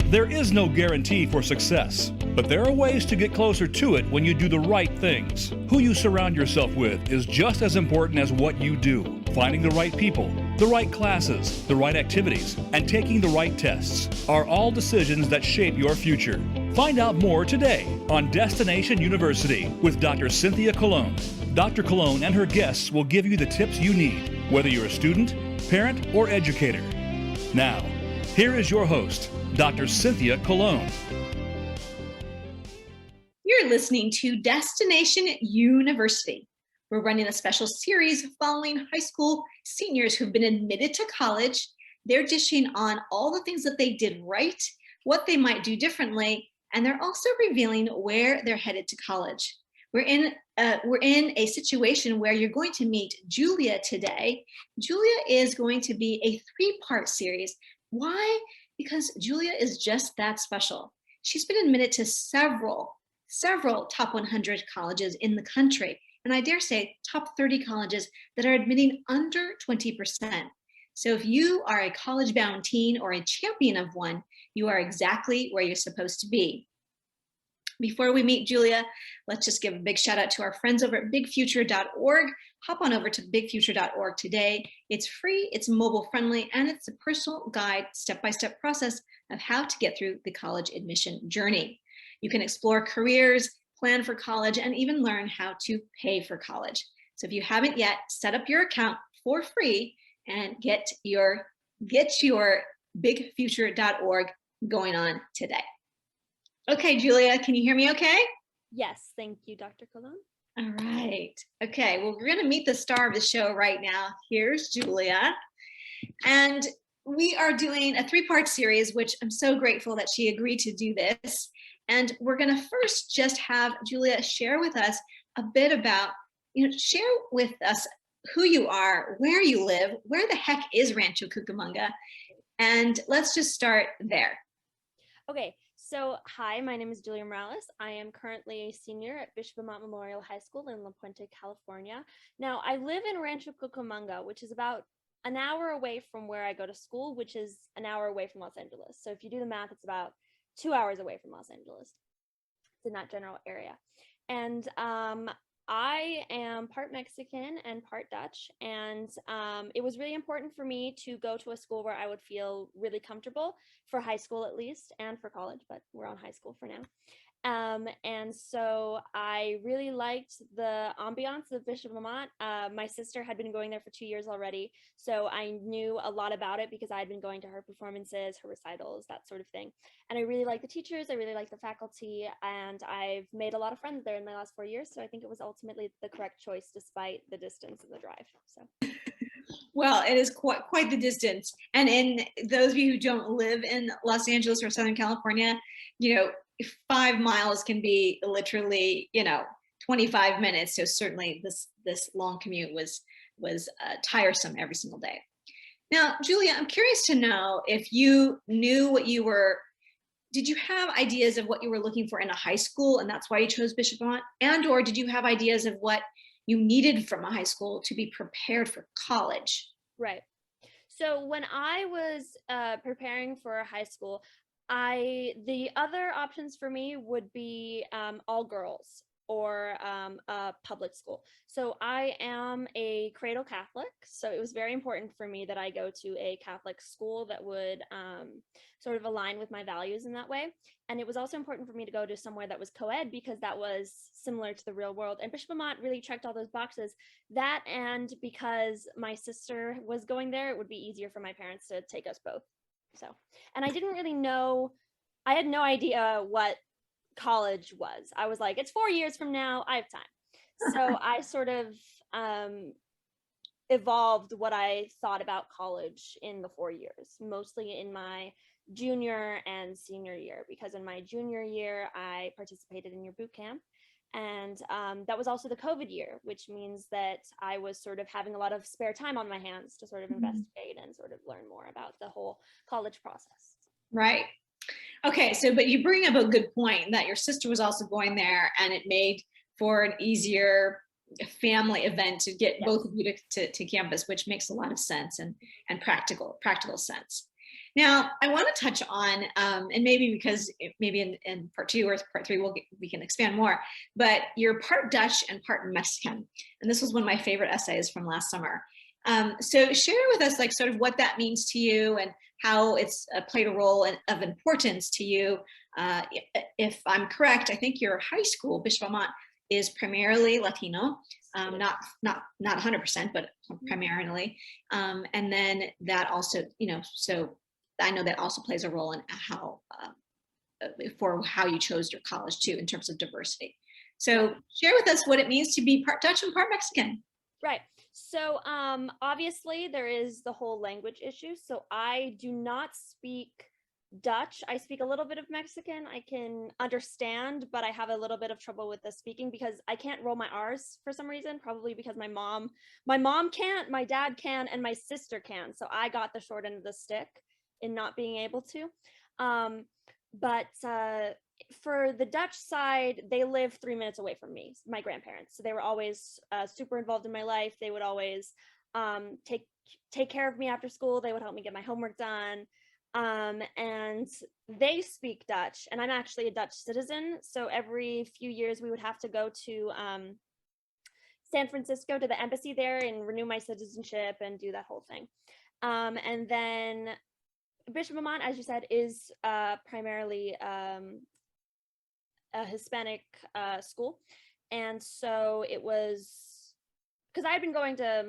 There is no guarantee for success, but there are ways to get closer to it when you do the right things. Who you surround yourself with is just as important as what you do. Finding the right people, the right classes, the right activities, and taking the right tests are all decisions that shape your future. Find out more today on Destination University with Dr. Cynthia Colon. Dr. Colon and her guests will give you the tips you need, whether you're a student, parent, or educator. Now, here is your host, Dr. Cynthia Colon. You're listening to Destination University. We're running a special series following high school seniors who've been admitted to college. They're dishing on all the things that they did right, what they might do differently, and they're also revealing where they're headed to college. We're in a situation where you're going to meet Julia today. Julia is going to be a three-part series. Why? Because Julia is just that special. She's been admitted to several top 100 colleges in the country, and I dare say top 30 colleges that are admitting under 20%. So if you are a college-bound teen or a champion of one, you are exactly where you're supposed to be. Before we meet Julia, let's just give a big shout out to our friends over at bigfuture.org. Hop on over to bigfuture.org today. It's free, it's mobile friendly, and it's a personal guide, step-by-step process of how to get through the college admission journey. You can explore careers, plan for college, and even learn how to pay for college. So if you haven't yet, set up your account for free and get your bigfuture.org going on today. Okay, Julia, can you hear me okay? Yes, thank you, Dr. Colon. All right. Okay, well, we're going to meet the star of the show right now. Here's Julia. And we are doing a three-part series, which I'm so grateful that she agreed to do this. And we're going to first just have Julia share with us a bit about, share with us who you are, where you live, where the heck is Rancho Cucamonga, and let's just start there. Okay. So, hi, my name is Julia Morales. I am currently a senior at Bishop Amat Memorial High School in La Puente, California. Now, I live in Rancho Cucamonga, which is about an hour away from where I go to school, which is an hour away from Los Angeles. So if you do the math, it's about 2 hours away from Los Angeles. It's in that general area. And I am part Mexican and part Dutch, and it was really important for me to go to a school where I would feel really comfortable, for high school at least, and for college, but we're on high school for now. And so I really liked the ambiance of Bishop Amat. My sister had been going there for 2 years already, so I knew a lot about it because I had been going to her performances, her recitals, that sort of thing. And I really like the teachers, I really like the faculty, and I've made a lot of friends there in my last 4 years, so I think it was ultimately the correct choice despite the distance and the drive. So. Well, it is quite the distance. And in those of you who don't live in Los Angeles or Southern California, 5 miles can be literally, 25 minutes. So certainly this long commute was tiresome every single day. Now, Julia, I'm curious to know if you knew did you have ideas of what you were looking for in a high school and that's why you chose Bishop Amat? And or did you have ideas of what you needed from a high school to be prepared for college? Right. So when I was preparing for high school, the other options for me would be all girls or a public school. So I am a cradle Catholic, so it was very important for me that I go to a Catholic school that would sort of align with my values in that way. And it was also important for me to go to somewhere that was co-ed because that was similar to the real world. And Bishop Amat really checked all those boxes. That, and because my sister was going there, it would be easier for my parents to take us both. So, and I didn't really know, I had no idea what college was. I was like, it's 4 years from now, I have time. So I sort of evolved what I thought about college in the 4 years, mostly in my junior and senior year, because in my junior year, I participated in your boot camp. And that was also the COVID year, which means that I was sort of having a lot of spare time on my hands to sort of investigate and sort of learn more about the whole college process. Right. Okay, so but you bring up a good point that your sister was also going there, and it made for an easier family event to get both of you to campus, which makes a lot of sense and practical sense. Now, I want to touch on, and maybe because maybe in part 2 or part 3, we can expand more, but you're part Dutch and part Mexican. And this was one of my favorite essays from last summer. So share with us like sort of what that means to you and how it's played a role of importance to you. If I'm correct, I think your high school, Bishop Amat, is primarily Latino, not 100%, but primarily. And then that also, so I know that also plays a role in how for how you chose your college too, in terms of diversity. So share with us what it means to be part Dutch and part Mexican. Right. So obviously there is the whole language issue. So I do not speak Dutch. I speak a little bit of Mexican. I can understand, but I have a little bit of trouble with the speaking because I can't roll my R's for some reason, probably because my mom can't, my dad can, and my sister can. So I got the short end of the stick in not being able to. But for the Dutch side, they live 3 minutes away from me, my grandparents. So they were always super involved in my life. They would always take care of me after school. They would help me get my homework done. And they speak Dutch, and I'm actually a Dutch citizen. So every few years we would have to go to San Francisco to the embassy there and renew my citizenship and do that whole thing. And then Bishop Amat, as you said, is primarily a Hispanic school. And so it was, because I had been going to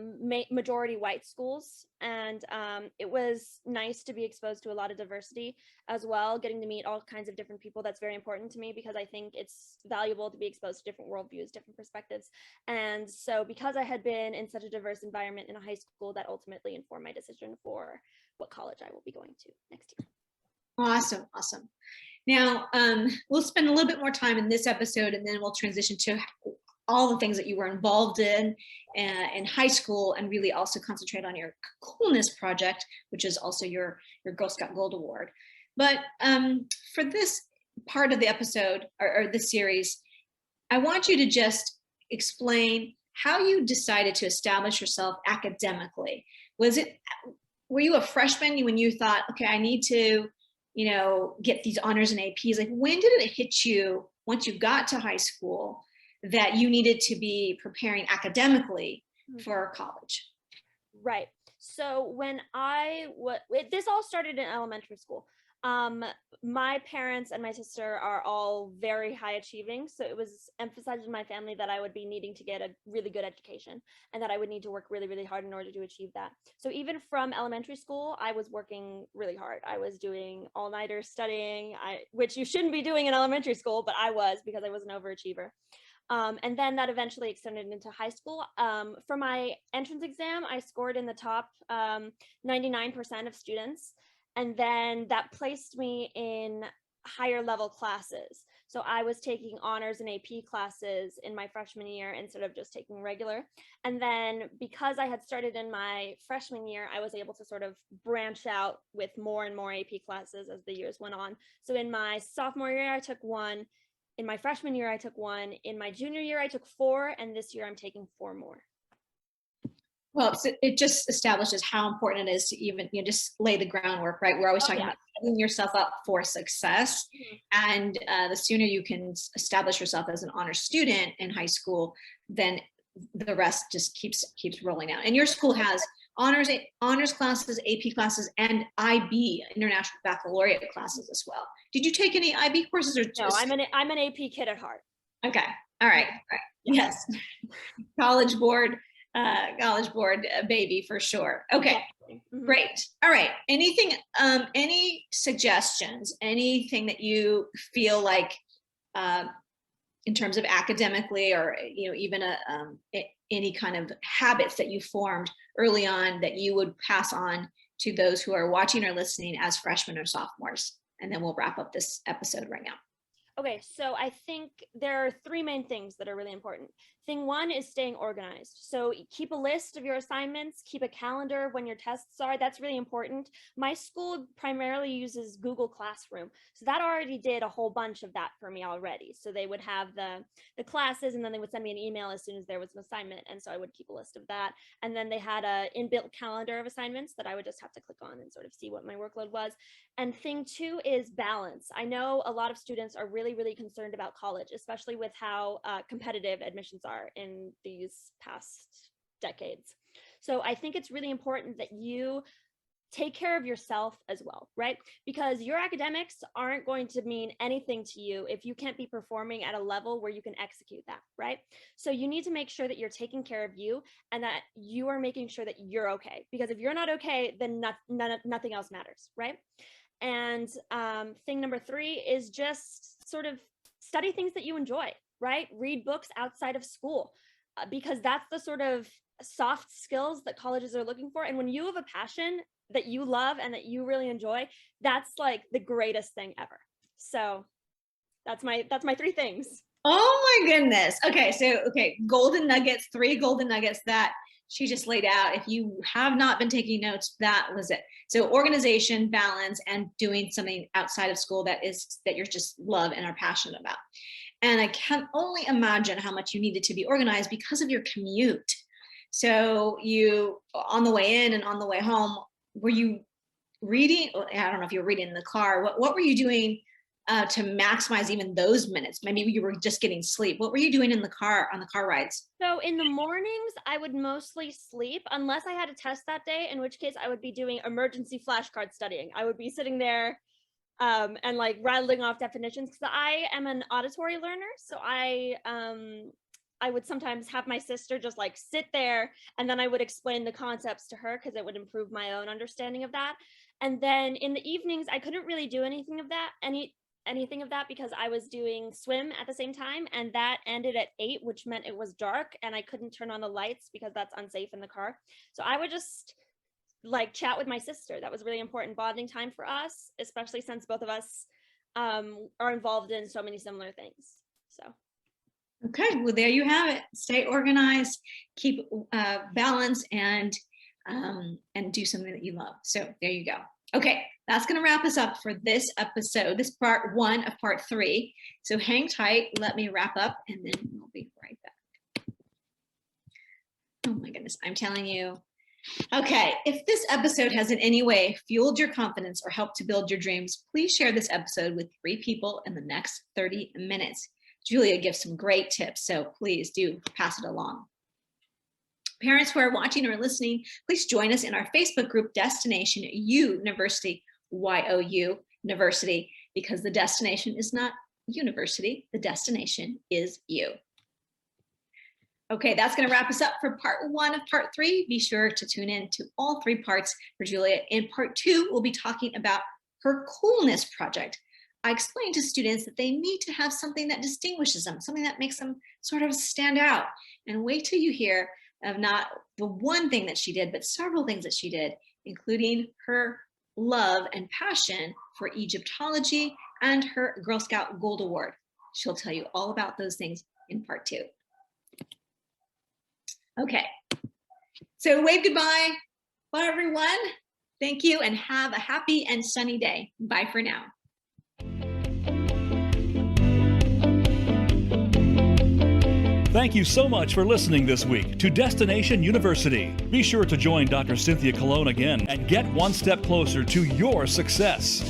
majority white schools, and it was nice to be exposed to a lot of diversity as well, getting to meet all kinds of different people. That's very important to me because I think it's valuable to be exposed to different worldviews, different perspectives. And so because I had been in such a diverse environment in a high school, that ultimately informed my decision for what college I will be going to next year. Awesome, awesome. Now, we'll spend a little bit more time in this episode, and then we'll transition to all the things that you were involved in high school, and really also concentrate on your Coolness project, which is also your Girl Scout Gold Award. But for this part of the episode or this series, I want you to just explain how you decided to establish yourself academically. Were you a freshman when you thought, okay, I need to, get these honors and APs? Like, when did it hit you once you got to high school that you needed to be preparing academically for college? Right. So when this all started in elementary school. My parents and my sister are all very high achieving. So it was emphasized in my family that I would be needing to get a really good education and that I would need to work really, really hard in order to achieve that. So even from elementary school, I was working really hard. I was doing all-nighter studying, which you shouldn't be doing in elementary school, but I was, because I was an overachiever. And then that eventually extended into high school. For my entrance exam, I scored in the top 99% of students. And then that placed me in higher level classes. So I was taking honors and AP classes in my freshman year instead of just taking regular. And then because I had started in my freshman year, I was able to sort of branch out with more and more AP classes as the years went on. So in my sophomore year, I took 1. In my freshman year, I took 1. In my junior year, I took 4. And this year I'm taking 4 more. Well, it just establishes how important it is to even just lay the groundwork, right? We're always talking about setting yourself up for success. And the sooner you can establish yourself as an honor student in high school, then the rest just keeps rolling out. And your school has honors classes, AP classes, and IB, International Baccalaureate classes as well. Did you take any IB courses or just? No, I'm an AP kid at heart. Okay. All right. Yes. College board baby for sure. Okay. Great. All right. Anything, any suggestions, anything that you feel like in terms of academically or, even any kind of habits that you formed early on that you would pass on to those who are watching or listening as freshmen or sophomores? And then we'll wrap up this episode right now. Okay, so I think there are 3 main things that are really important. Thing one is staying organized. So keep a list of your assignments, keep a calendar when your tests are. That's really important. My school primarily uses Google Classroom. So that already did a whole bunch of that for me already. So they would have the classes, and then they would send me an email as soon as there was an assignment. And so I would keep a list of that. And then they had a inbuilt calendar of assignments that I would just have to click on and sort of see what my workload was. And thing two is balance. I know a lot of students are really, really concerned about college, especially with how competitive admissions are in these past decades. So I think it's really important that you take care of yourself as well, right? Because your academics aren't going to mean anything to you if you can't be performing at a level where you can execute that, right? So you need to make sure that you're taking care of you and that you are making sure that you're okay. Because if you're not okay, then nothing else matters, right? And thing number three is just sort of study things that you enjoy, right? Read books outside of school, because that's the sort of soft skills that colleges are looking for. And when you have a passion that you love and that you really enjoy, that's like the greatest thing ever. So that's my three things. Oh my goodness. Okay, so golden nuggets, 3 golden nuggets that she just laid out. If you have not been taking notes, that was it. So organization, balance, and doing something outside of school that you just love and are passionate about. And I can only imagine how much you needed to be organized because of your commute. So you, on the way in and on the way home, were you reading? I don't know if you were reading in the car. What were you doing to maximize even those minutes? Maybe you were just getting sleep. What were you doing in the car, on the car rides? So in the mornings, I would mostly sleep unless I had a test that day, in which case I would be doing emergency flashcard studying. I would be sitting there and like rattling off definitions, because I am an auditory learner. So I would sometimes have my sister just like sit there, and then I would explain the concepts to her because it would improve my own understanding of that. And then in the evenings, I couldn't really do anything of that because I was doing swim at the same time, and that ended at 8, which meant it was dark and I couldn't turn on the lights because that's unsafe in the car. So I would just like chat with my sister. That was really important bonding time for us, especially since both of us are involved in so many similar things. So. Okay, well, there you have it. Stay organized, keep balance, and do something that you love. So there you go. Okay, that's going to wrap us up for this episode, this part 1 of part 3. So hang tight. Let me wrap up, and then we'll be right back. Oh my goodness, I'm telling you. Okay, if this episode has in any way fueled your confidence or helped to build your dreams, please share this episode with 3 people in the next 30 minutes. Julia gives some great tips, so please do pass it along. Parents who are watching or listening, please join us in our Facebook group, Destination University, YOU University, because the destination is not university, the destination is you. Okay, that's going to wrap us up for part 1 of part 3. Be sure to tune in to all 3 parts for Julia. In part 2, we'll be talking about her coolness project. I explained to students that they need to have something that distinguishes them, something that makes them sort of stand out. And wait till you hear of not the one thing that she did, but several things that she did, including her love and passion for Egyptology and her Girl Scout Gold Award. She'll tell you all about those things in part 2. Okay, so wave goodbye. Bye, everyone. Thank you, and have a happy and sunny day. Bye for now. Thank you so much for listening this week to Destination University. Be sure to join Dr. Cynthia Colon again and get one step closer to your success.